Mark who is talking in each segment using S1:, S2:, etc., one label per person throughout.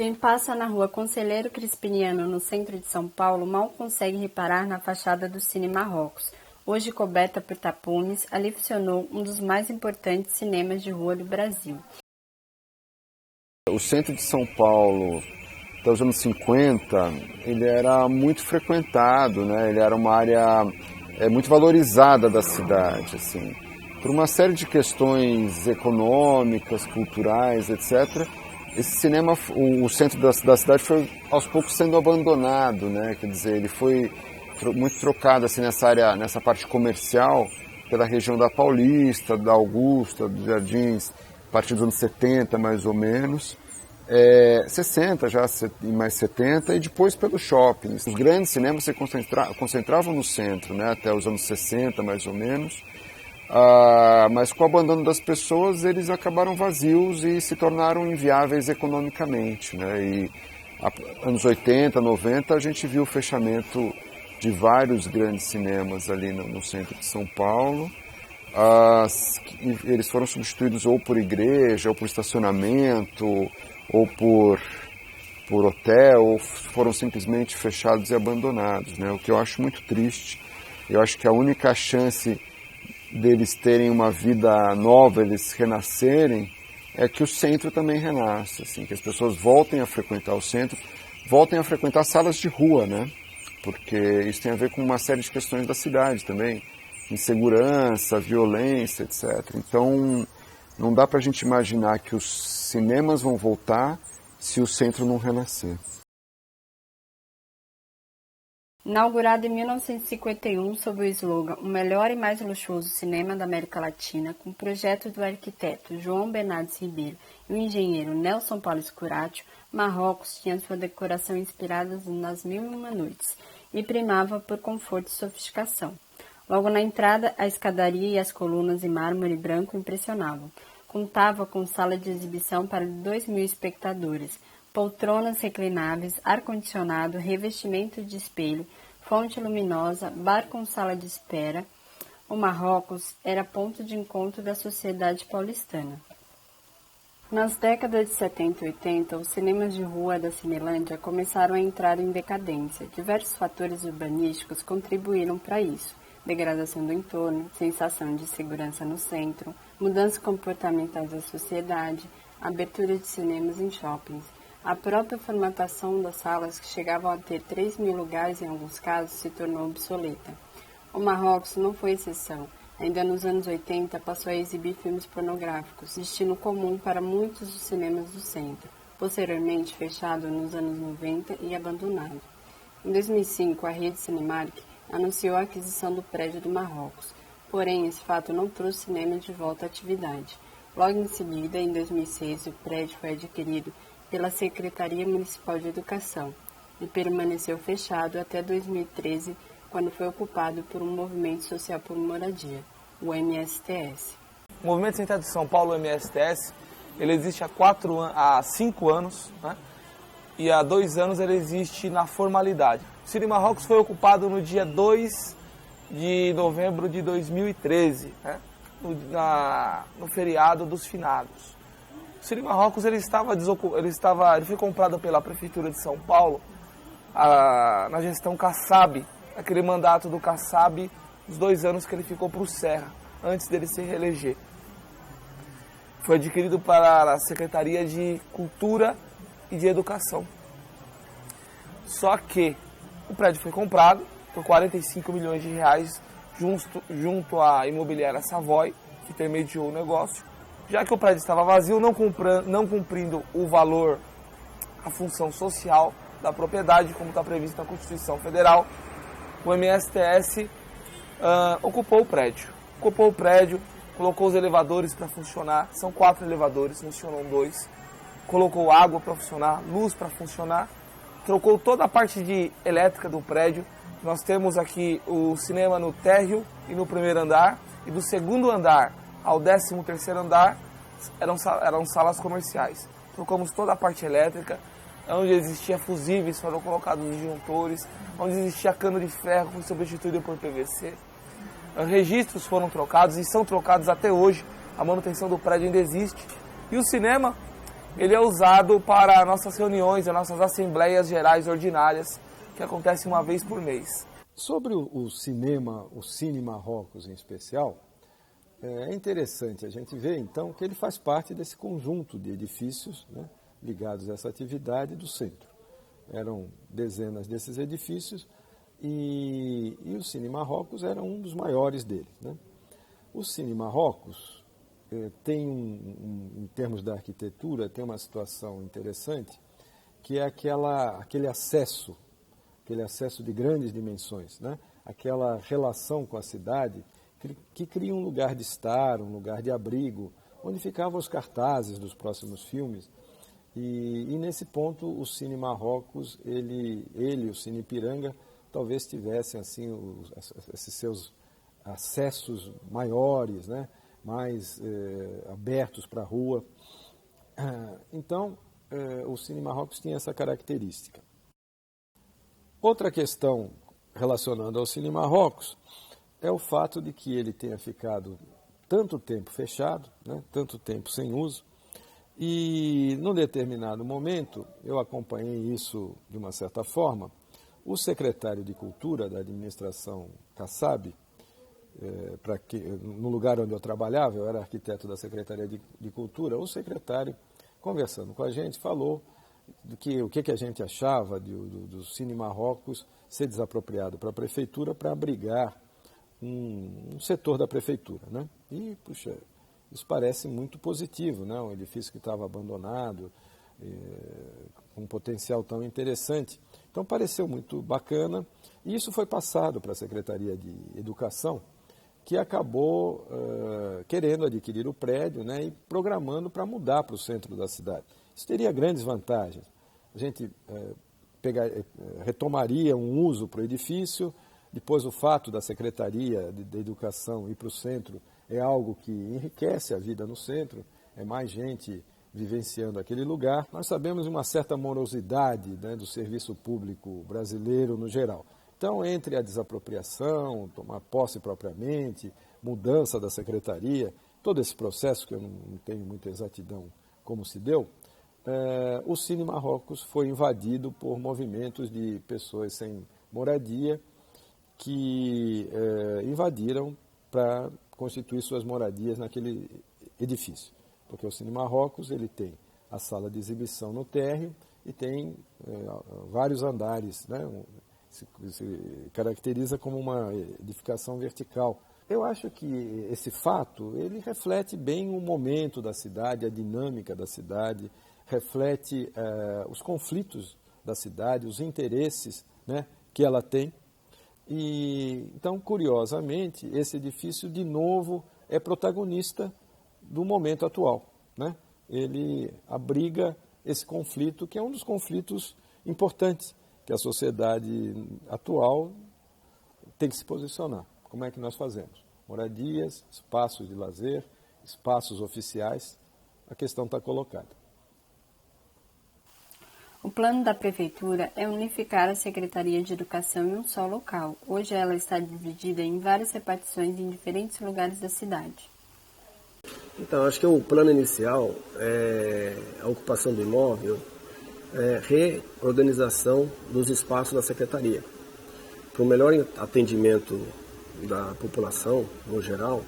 S1: Quem passa na rua Conselheiro Crispiniano, no centro de São Paulo, mal consegue reparar na fachada do Cine Marrocos. Hoje coberta por tapumes, ali funcionou um dos mais importantes cinemas de rua do Brasil.
S2: O centro de São Paulo, até os anos 50, ele era muito frequentado, né? Ele era uma área muito valorizada da cidade, assim, por uma série de questões econômicas, culturais, etc. Esse cinema, o centro da cidade foi aos poucos sendo abandonado, né? Quer dizer, ele foi muito trocado assim, nessa parte comercial pela região da Paulista, da Augusta, dos Jardins, a partir dos anos 70 mais ou menos, 60 já e mais 70, e depois pelos shoppings. Os grandes cinemas se concentravam no centro, né? Até os anos 60 mais ou menos. Mas com o abandono das pessoas, eles acabaram vazios e se tornaram inviáveis economicamente, né? E anos 80, 90, a gente viu o fechamento de vários grandes cinemas ali no centro de São Paulo. Eles foram substituídos ou por igreja, ou por estacionamento, ou por hotel, ou foram simplesmente fechados e abandonados, né? O que eu acho muito triste. Eu acho que a única chance deles terem uma vida nova, eles renascerem, é que o centro também renasça, assim, que as pessoas voltem a frequentar o centro, voltem a frequentar salas de rua, né? Porque isso tem a ver com uma série de questões da cidade também, insegurança, violência, etc. Então, não dá para a gente imaginar que os cinemas vão voltar se o centro não renascer.
S1: Inaugurado em 1951 sob o slogan "O melhor e mais luxuoso cinema da América Latina", com o projeto do arquiteto João Bernardes Ribeiro e o engenheiro Nelson Paulo Scuratio, Marrocos tinha sua decoração inspirada nas Mil e Uma Noites e primava por conforto e sofisticação. Logo na entrada, a escadaria e as colunas em mármore branco impressionavam. Contava com sala de exibição para 2.000 espectadores, poltronas reclináveis, ar-condicionado, revestimento de espelho, fonte luminosa, bar com sala de espera. O Marrocos era ponto de encontro da sociedade paulistana. Nas décadas de 70 e 80, os cinemas de rua da Cinelândia começaram a entrar em decadência. Diversos fatores urbanísticos contribuíram para isso. Degradação do entorno, sensação de segurança no centro, mudanças comportamentais da sociedade, abertura de cinemas em shoppings. A própria formatação das salas, que chegavam a ter 3.000 lugares em alguns casos, se tornou obsoleta. O Marrocos não foi exceção. Ainda nos anos 80, passou a exibir filmes pornográficos, destino comum para muitos dos cinemas do centro, posteriormente fechado nos anos 90 e abandonado. Em 2005, a rede Cinemark anunciou a aquisição do prédio do Marrocos, porém esse fato não trouxe o cinema de volta à atividade. Logo em seguida, em 2006, o prédio foi adquirido pela Secretaria Municipal de Educação e permaneceu fechado até 2013, quando foi ocupado por um movimento social por moradia, o MSTS.
S3: O Movimento Sem Teto de São Paulo, o MSTS, ele existe há 5 anos, né? E há 2 anos ele existe na formalidade. O Cine Marrocos foi ocupado no dia 2 de novembro de 2013, né? No feriado dos finados. O Cine Marrocos ele foi comprado pela Prefeitura de São Paulo na gestão Kassab, aquele mandato do Kassab, os 2 anos que ele ficou para o Serra, antes dele se reeleger. Foi adquirido para a Secretaria de Cultura e de Educação. Só que o prédio foi comprado por 45 milhões de reais junto à imobiliária Savoy, que intermediou o negócio. Já que o prédio estava vazio, não cumprindo o valor, a função social da propriedade, como está previsto na Constituição Federal, o MSTS ocupou o prédio. Colocou os elevadores para funcionar, são 4 elevadores, funcionam 2. Colocou água para funcionar, luz para funcionar, trocou toda a parte de elétrica do prédio. Nós temos aqui o cinema no térreo e no primeiro andar, e do segundo andar ao 13º andar eram salas comerciais. Trocamos toda a parte elétrica, onde existia fusíveis foram colocados disjuntores, onde existia cano de ferro foi substituído por PVC. Registros foram trocados e são trocados até hoje, a manutenção do prédio ainda existe. E o cinema, ele é usado para nossas reuniões, as nossas assembleias gerais ordinárias, que acontecem uma vez por mês.
S4: Sobre o cinema, o Cine Marrocos em especial, é interessante a gente ver então que ele faz parte desse conjunto de edifícios, né, ligados a essa atividade do centro. Eram dezenas desses edifícios e o Cine Marrocos era um dos maiores deles, né? O Cine Marrocos tem, em termos da arquitetura, tem uma situação interessante, que é aquele acesso de grandes dimensões, né? Aquela relação com a cidade que cria um lugar de estar, um lugar de abrigo, onde ficavam os cartazes dos próximos filmes. E nesse ponto o Cine Marrocos, o Cine Ipiranga, talvez tivessem assim, esses seus acessos maiores, né? Mais abertos para a rua. Então, o Cine Marrocos tinha essa característica. Outra questão relacionada ao Cine Marrocos é o fato de que ele tenha ficado tanto tempo fechado, né? Tanto tempo sem uso. E, num determinado momento, eu acompanhei isso de uma certa forma, o secretário de Cultura da administração Kassab, no lugar onde eu trabalhava, eu era arquiteto da Secretaria de Cultura, o secretário, conversando com a gente, falou o que a gente achava do Cine Marrocos ser desapropriado para a prefeitura para abrigar um setor da prefeitura, né? E, puxa, isso parece muito positivo, né? Um edifício que estava abandonado, com um potencial tão interessante. Então pareceu muito bacana e isso foi passado para a Secretaria de Educação, que acabou querendo adquirir o prédio, né, e programando para mudar para o centro da cidade. Isso teria grandes vantagens. A gente retomaria um uso para o edifício, depois o fato da Secretaria de Educação ir para o centro é algo que enriquece a vida no centro, é mais gente vivenciando aquele lugar. Nós sabemos de uma certa morosidade, né, do serviço público brasileiro no geral. Então, entre a desapropriação, tomar posse propriamente, mudança da secretaria, todo esse processo, que eu não tenho muita exatidão como se deu, o Cine Marrocos foi invadido por movimentos de pessoas sem moradia que invadiram para constituir suas moradias naquele edifício. Porque o Cine Marrocos ele tem a sala de exibição no térreo e tem vários andares, né? Se caracteriza como uma edificação vertical. Eu acho que esse fato ele reflete bem o momento da cidade, a dinâmica da cidade, reflete os conflitos da cidade, os interesses, né, que ela tem. E, então, curiosamente, esse edifício, de novo, é protagonista do momento atual, né? Ele abriga esse conflito, que é um dos conflitos importantes que a sociedade atual tem que se posicionar. Como é que nós fazemos? Moradias, espaços de lazer, espaços oficiais, a questão está colocada.
S1: O plano da Prefeitura é unificar a Secretaria de Educação em um só local. Hoje ela está dividida em várias repartições em diferentes lugares da cidade.
S5: Então, acho que o plano inicial é a ocupação do imóvel, reorganização dos espaços da Secretaria. Para o melhor atendimento da população, no geral,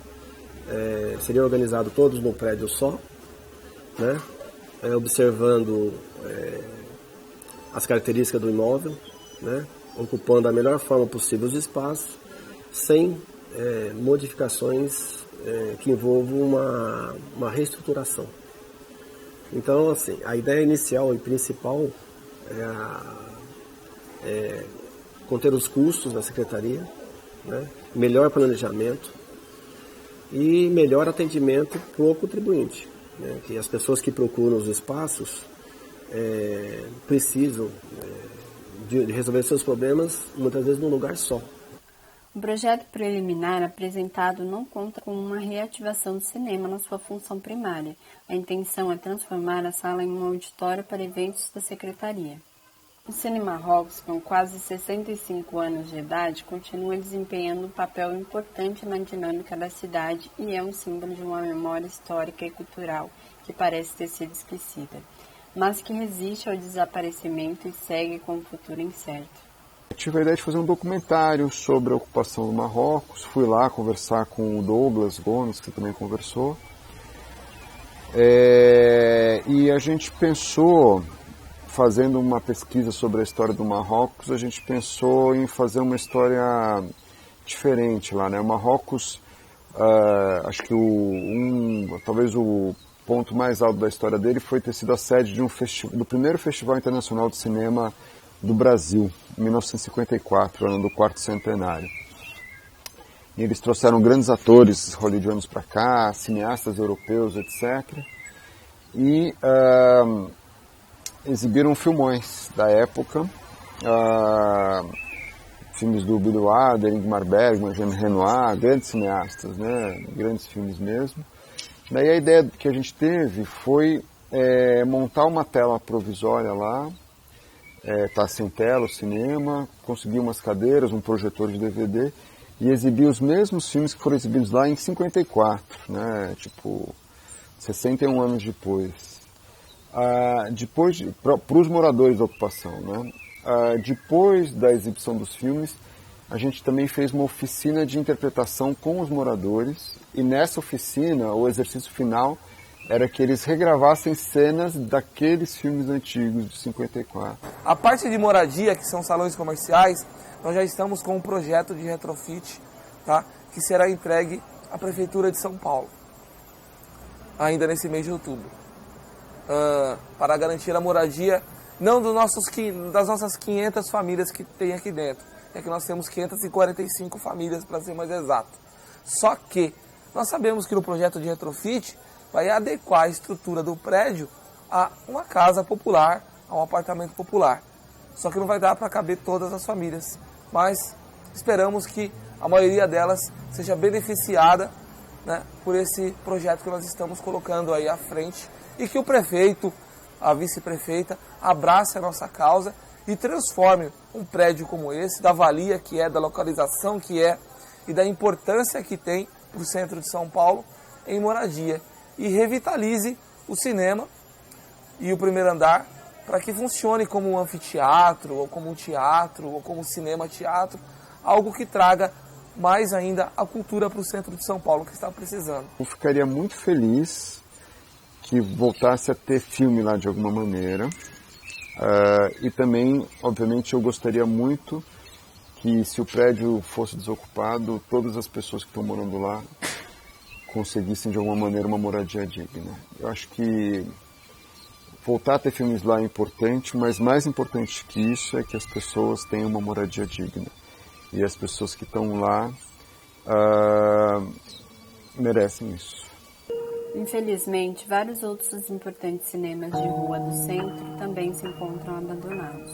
S5: seria organizado todos num prédio só, né? Observando as características do imóvel, né? Ocupando da melhor forma possível os espaços, sem modificações que envolvam uma reestruturação. Então, assim, a ideia inicial e principal é conter os custos da Secretaria, né? Melhor planejamento e melhor atendimento para o contribuinte, né? Que as pessoas que procuram os espaços precisam de resolver seus problemas, muitas vezes, num lugar só.
S1: O projeto preliminar apresentado não conta com uma reativação do cinema na sua função primária. A intenção é transformar a sala em um auditório para eventos da Secretaria. O Cine Marrocos, com quase 65 anos de idade, continua desempenhando um papel importante na dinâmica da cidade e é um símbolo de uma memória histórica e cultural que parece ter sido esquecida, mas que resiste ao desaparecimento e segue com o futuro incerto.
S2: Eu tive a ideia de fazer um documentário sobre a ocupação do Marrocos. Fui lá conversar com o Douglas Gomes, que também conversou. E a gente pensou, fazendo uma pesquisa sobre a história do Marrocos, a gente pensou em fazer uma história diferente lá, né? O Marrocos, acho que talvez o ponto mais alto da história dele foi ter sido a sede do primeiro Festival Internacional de Cinema do Brasil, em 1954, ano do quarto centenário. E eles trouxeram grandes atores hollywoodianos para cá, cineastas europeus, etc. E exibiram filmões da época, filmes do Billy Wilder, Ingmar Bergman, Jean Renoir, grandes cineastas, né? Grandes filmes mesmo. Daí a ideia que a gente teve foi montar uma tela provisória lá, tá sem tela, o cinema, conseguir umas cadeiras, um projetor de DVD e exibir os mesmos filmes que foram exibidos lá em 54, né? Tipo, 61 anos depois. Para os moradores da ocupação, né? Depois da exibição dos filmes, a gente também fez uma oficina de interpretação com os moradores e nessa oficina, o exercício final era que eles regravassem cenas daqueles filmes antigos de 54.
S3: A parte de moradia, que são salões comerciais, nós já estamos com um projeto de retrofit, tá? Que será entregue à Prefeitura de São Paulo, ainda nesse mês de outubro, para garantir a moradia, não das nossas 500 famílias que tem aqui dentro, é que nós temos 545 famílias, para ser mais exato. Só que nós sabemos que no projeto de retrofit vai adequar a estrutura do prédio a uma casa popular, a um apartamento popular. Só que não vai dar para caber todas as famílias, mas esperamos que a maioria delas seja beneficiada, né, por esse projeto que nós estamos colocando aí à frente e que o prefeito, a vice-prefeita, abrace a nossa causa e transforme um prédio como esse, da valia que é, da localização que é e da importância que tem para o centro de São Paulo, em moradia. E revitalize o cinema e o primeiro andar para que funcione como um anfiteatro, ou como um teatro, ou como um cinema-teatro, algo que traga mais ainda a cultura para o centro de São Paulo, que está precisando.
S2: Eu ficaria muito feliz que voltasse a ter filme lá de alguma maneira. E também, obviamente, eu gostaria muito que, se o prédio fosse desocupado, todas as pessoas que estão morando lá conseguissem de alguma maneira uma moradia digna. Eu acho que voltar a ter filmes lá é importante, mas mais importante que isso é que as pessoas tenham uma moradia digna. E as pessoas que estão lá merecem isso.
S1: Infelizmente, vários outros importantes cinemas de rua do centro também se encontram abandonados.